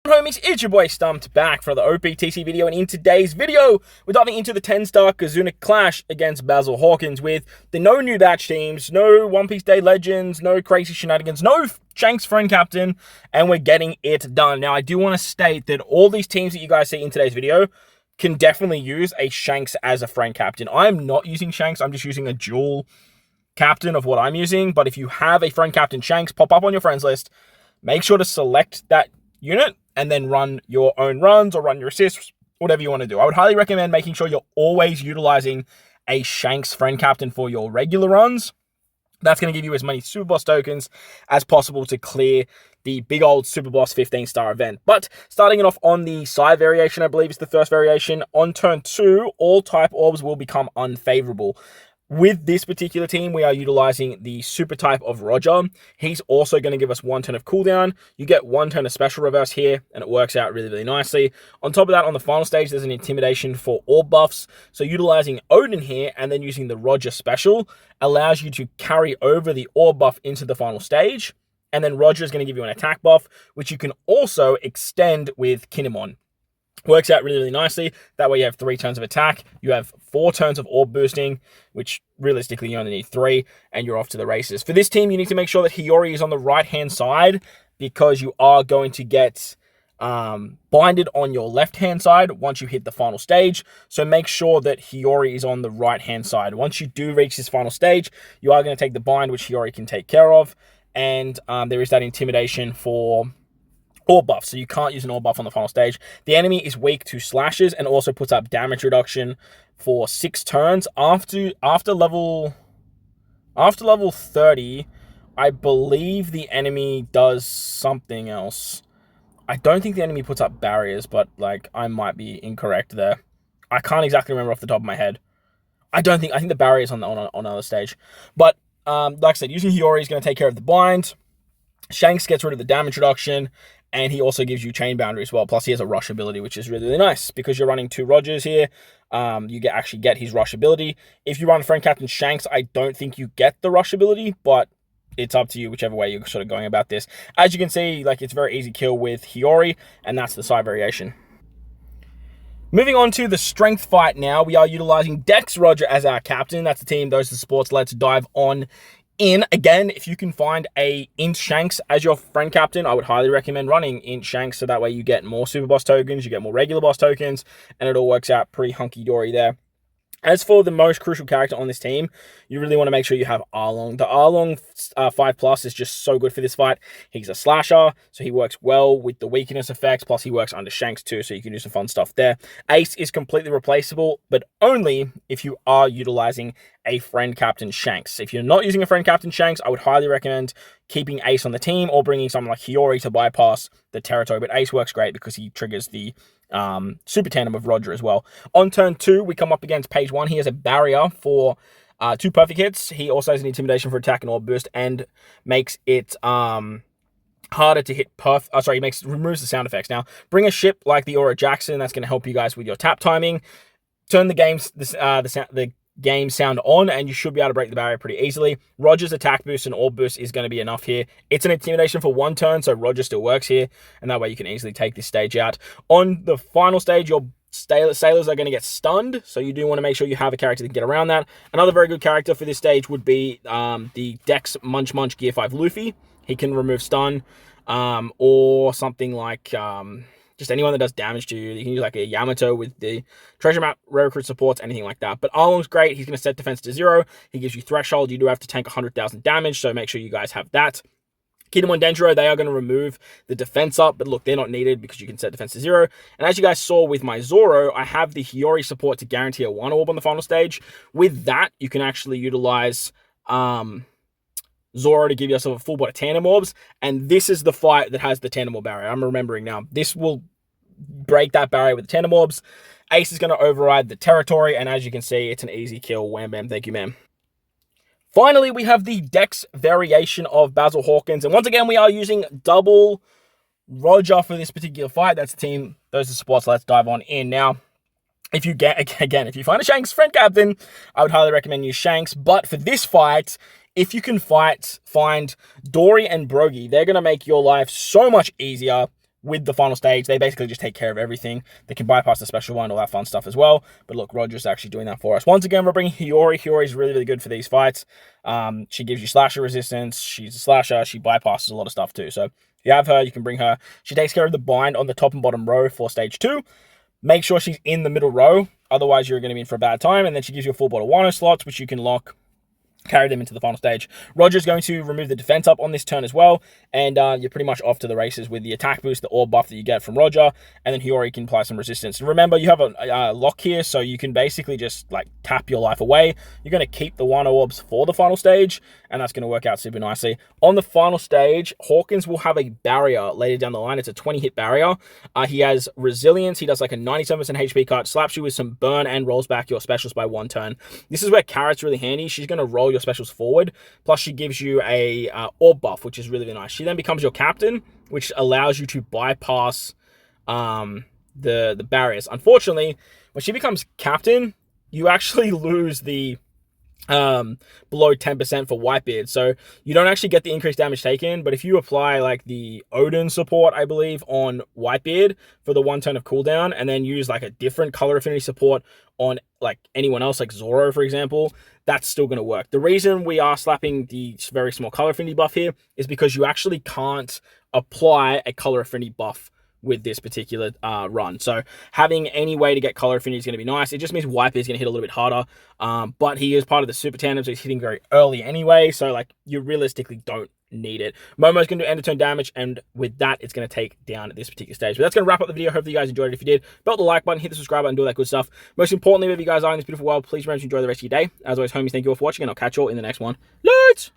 Homies, it's your boy Stumped back for the OPTC video, and in today's video, we're diving into the 10-star KIZUNA clash against Basil Hawkins with the no new batch teams, no One Piece Day Legends, no crazy shenanigans, no Shanks friend captain, and we're getting it done. Now, I do want to state that all these teams that you guys see in today's video can definitely use a Shanks as a friend captain. I'm not using Shanks, I'm just using a dual captain of what I'm using, but if you have a friend captain Shanks, pop up on your friends list, make sure to select that unit, and then run your own runs or run your assists, whatever you want to do. I would highly recommend making sure you're always utilizing a Shanks friend captain for your regular runs. That's going to give you as many Super Boss tokens as possible to clear the big old Super Boss 15-star event. But starting it off on the side variation, I believe is the first variation. On turn 2, all type orbs will become unfavorable. With this particular team, we are utilizing the super type of Roger. He's also going to give us 1 turn of cooldown. You get 1 turn of special reverse here, and it works out really, really nicely. On top of that, on the final stage, there's an intimidation for orb buffs. So utilizing Odin here, and then using the Roger special, allows you to carry over the orb buff into the final stage. And then Roger is going to give you an attack buff, which you can also extend with Kinemon. Works out really, really nicely. That way you have 3 turns of attack. You have 4 turns of orb boosting, which realistically you only need 3, and you're off to the races. For this team, you need to make sure that Hiyori is on the right-hand side, because you are going to get binded on your left-hand side once you hit the final stage. So make sure that Hiyori is on the right-hand side. Once you do reach this final stage, you are going to take the bind, which Hiyori can take care of. And there is that intimidation for orb buff, so you can't use an orb buff on the final stage. The enemy is weak to slashes and also puts up damage reduction for 6 turns. After level 30, I believe the enemy does something else. I don't think the enemy puts up barriers, but like I might be incorrect there. I can't exactly remember off the top of my head. I think the barrier is on another stage. But like I said, using Hiyori is going to take care of the bind. Shanks gets rid of the damage reduction, and he also gives you chain boundary as well. Plus, he has a rush ability, which is really, really nice because you're running 2 Rogers here. You actually get his rush ability. If you run friend captain Shanks, I don't think you get the rush ability, but it's up to you whichever way you're sort of going about this. As you can see, like it's very easy kill with Hiyori, and that's the side variation. Moving on to the strength fight now, we are utilizing Dex Roger as our captain. That's the team, those are the sports. Let's dive on in. Again, if you can find a Int Shanks as your friend captain, I would highly recommend running Int Shanks, so that way you get more Super Boss tokens, you get more regular boss tokens, and it all works out pretty hunky-dory there. As for the most crucial character on this team, you really want to make sure you have Arlong. The Arlong 5+ is just so good for this fight. He's a slasher, so he works well with the weakness effects, plus he works under Shanks too, so you can do some fun stuff there. Ace is completely replaceable, but only if you are utilizing a friend captain Shanks. If you're not using a friend captain Shanks, I would highly recommend keeping Ace on the team or bringing someone like Hiyori to bypass the territory, but Ace works great because he triggers the super tandem of Roger as well. On turn 2, we come up against page 1. He has a barrier for 2 perfect hits. He also has an intimidation for attack and orb boost, and makes it harder to hit removes the sound effects. Now, bring a ship like the Aura Jackson. That's going to help you guys with your tap timing. Turn the game sound on, and you should be able to break the barrier pretty easily. Roger's attack boost and orb boost is going to be enough here. It's an intimidation for 1 turn, so Roger still works here, and that way you can easily take this stage out. On the final stage, your sailors are going to get stunned, so you do want to make sure you have a character that can get around that. Another very good character for this stage would be the Dex Munch Munch Gear 5 Luffy. He can remove stun, or something like just anyone that does damage to you. You can use like a Yamato with the treasure map, rare recruit supports, anything like that. But Arlong's great. He's going to set defense to 0. He gives you threshold. You do have to tank 100,000 damage, so make sure you guys have that. Kinemon Denjiro, they are going to remove the defense up, but look, they're not needed because you can set defense to 0. And as you guys saw with my Zoro, I have the Hiyori support to guarantee a 1 orb on the final stage. With that, you can actually utilize Zoro to give yourself a full bot of tandem orbs, and this is the fight that has the tandem orb barrier. I'm remembering now. This will break that barrier with the tandem orbs. Ace is going to override the territory, and as you can see, it's an easy kill. Wham bam, thank you ma'am. Finally, we have the Dex variation of Basil Hawkins, and once again, we are using double Roger for this particular fight. That's the team, those are the spots. Let's dive on in now. If you find a Shanks friend captain, I would highly recommend use Shanks, but for this fight, if you can find Dory and Brogy, they're going to make your life so much easier. with the final stage, they basically just take care of everything. They can bypass the special one, all that fun stuff as well. But look, Roger's actually doing that for us. Once again, we're bringing Hiyori. Hiyori's really, really good for these fights. She gives you slasher resistance. She's a slasher. She bypasses a lot of stuff too. So if you have her, you can bring her. She takes care of the bind on the top and bottom row for stage 2. Make sure she's in the middle row. Otherwise, you're going to be in for a bad time. And then she gives you a full bottle Wano slots, which you can lock, carry them into the final stage. Roger's going to remove the defense up on this turn as well, and you're pretty much off to the races with the attack boost, the orb buff that you get from Roger, and then Hiyori can apply some resistance. And remember, you have a lock here, so you can basically just like tap your life away. You're going to keep the Wano orbs for the final stage, and that's going to work out super nicely. On the final stage, Hawkins will have a barrier later down the line. It's a 20-hit barrier. He has resilience. He does like a 97% HP cut, slaps you with some burn, and rolls back your specials by 1 turn. This is where Carrot's really handy. She's going to roll your specials forward, plus she gives you a orb buff, which is really, really nice. She then becomes your captain, which allows you to bypass the barriers. Unfortunately, when she becomes captain, you actually lose the below 10% for Whitebeard, so you don't actually get the increased damage taken. But if you apply like the Odin support, I believe, on Whitebeard for the 1 turn of cooldown, and then use like a different color affinity support on like anyone else, like Zoro, for example, that's still going to work. The reason we are slapping the very small color affinity buff here is because you actually can't apply a color affinity buff with this particular run. So having any way to get color affinity is going to be nice. It just means Wipe is going to hit a little bit harder, but he is part of the super tandem, so he's hitting very early anyway, so like you realistically don't need it. Momo's going to do end of turn damage, and with that, it's going to take down at this particular stage. But that's going to wrap up the video. Hopefully you guys enjoyed it. If you did, belt the like button, hit the subscribe button, do all that good stuff. Most importantly, wherever you guys are in this beautiful world, please remember to enjoy the rest of your day. As always, homies, thank you all for watching, and I'll catch you all in the next one. Let's